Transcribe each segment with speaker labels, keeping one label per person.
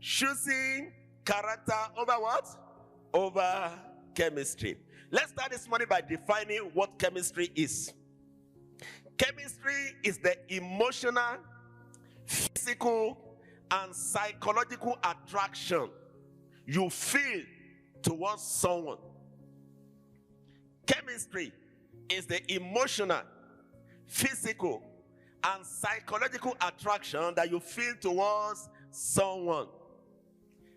Speaker 1: Choosing character over what? Over chemistry. Let's start this morning by defining what chemistry is. Chemistry is the emotional, physical, and psychological attraction you feel towards someone. Chemistry is the emotional, physical, and psychological attraction that you feel towards someone.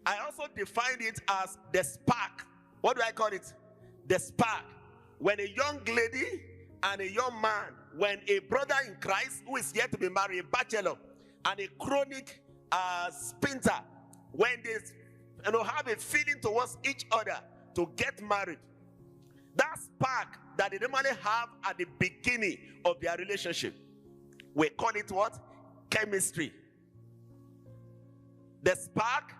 Speaker 1: I also defined it as the spark. What do I call it? The spark. When a young lady and a young man, when a brother in Christ who is yet to be married, a bachelor, and a chronic spinter, when they have a feeling towards each other to get married, that spark that they normally have at the beginning of their relationship, we call it what? Chemistry. The spark,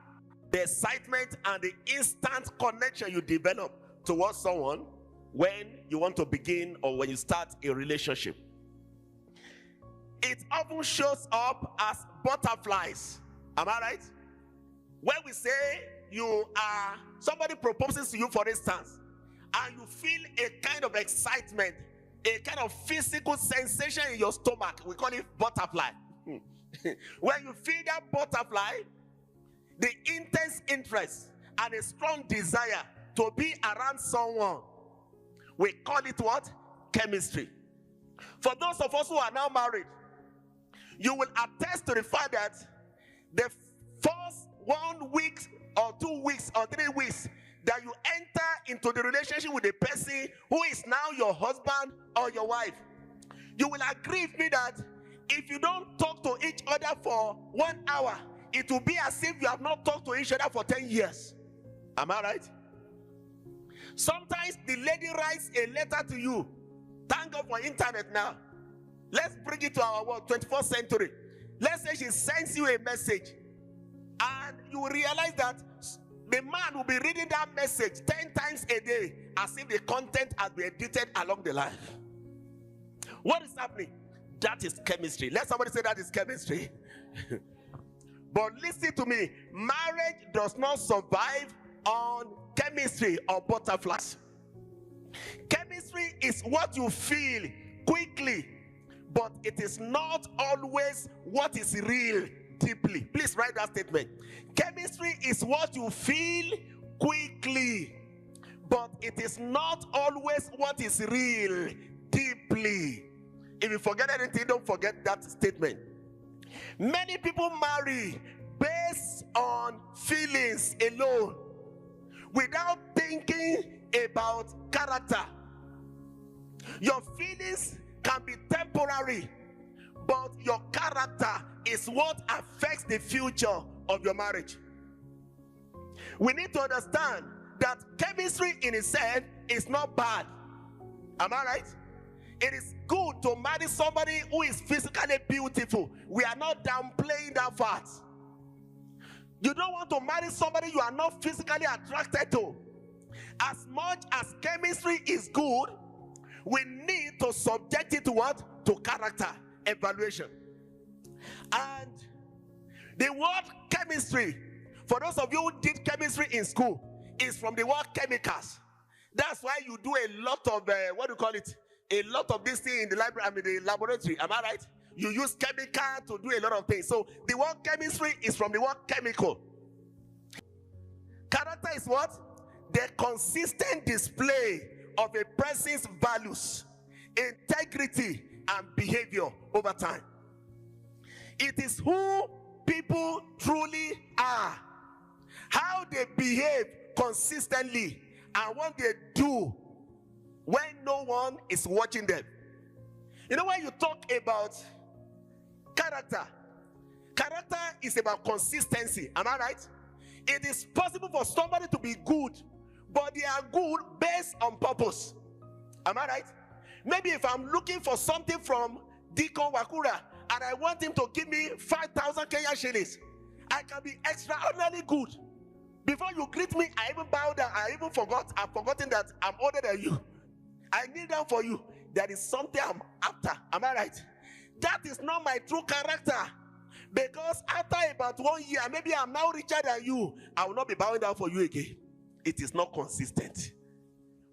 Speaker 1: the excitement, and the instant connection you develop towards someone when you want to begin or when you start a relationship. It often shows up as butterflies. Am I right? When we say somebody proposes to you, for instance, and you feel a kind of excitement, a kind of physical sensation in your stomach, we call it butterfly. When you feel that butterfly, the intense interest and a strong desire to be around someone, we call it what? Chemistry. For those of us who are now married, you will attest to the fact that the first 1 week or 2 weeks or 3 weeks that you enter into the relationship with a person who is now your husband or your wife, you will agree with me that if you don't talk to each other for 1 hour, it will be as if you have not talked to each other for 10 years. Am I right? Sometimes the lady writes a letter to you. Thank God for internet now. Let's bring it to our world, 21st century. Let's say she sends you a message, and you will realize that the man will be reading that message 10 times a day, as if the content has been edited along the line. What is happening? That is chemistry. Let somebody say that is chemistry. But listen to me, marriage does not survive on chemistry or butterflies. Chemistry is what you feel quickly, but it is not always what is real deeply. Please write that statement. Chemistry is what you feel quickly, but it is not always what is real deeply. If you forget anything, don't forget that statement. Many people marry based on feelings alone, without thinking about character. Your feelings can be temporary, but your character is what affects the future of your marriage. We need to understand that chemistry in itself is not bad. Am I right? It is good to marry somebody who is physically beautiful. We are not downplaying that fact. You don't want to marry somebody you are not physically attracted to. As much as chemistry is good, we need to subject it to what? To character evaluation. And the word chemistry, for those of you who did chemistry in school, is from the word chemicals. That's why you do a lot of a lot of this thing in the library, the laboratory. Am I right? You use chemical to do a lot of things. So the word chemistry is from the word chemical. Character is what? The consistent display of a person's values, integrity, and behavior over time. It is who people truly are, how they behave consistently, and what they do when no one is watching them. You know, when you talk about character is about consistency. Am I right? It is possible for somebody to be good, but they are good based on purpose. Am I right? Maybe if I'm looking for something from Deacon Wakura and I want him to give me 5,000 Kenyan shillings, I can be extraordinarily good. Before you greet me, I even bow down. I've forgotten that I'm older than you. I kneel down for you. There is something I'm after. Am I right? That is not my true character. Because after about 1 year, maybe I'm now richer than you, I will not be bowing down for you again. It is not consistent.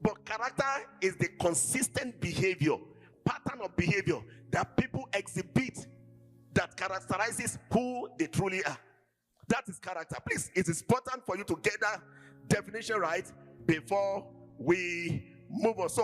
Speaker 1: But character is the consistent behavior, pattern of behavior that people exhibit that characterizes who they truly are. That is character. Please, it is important for you to get that definition right before we move on. So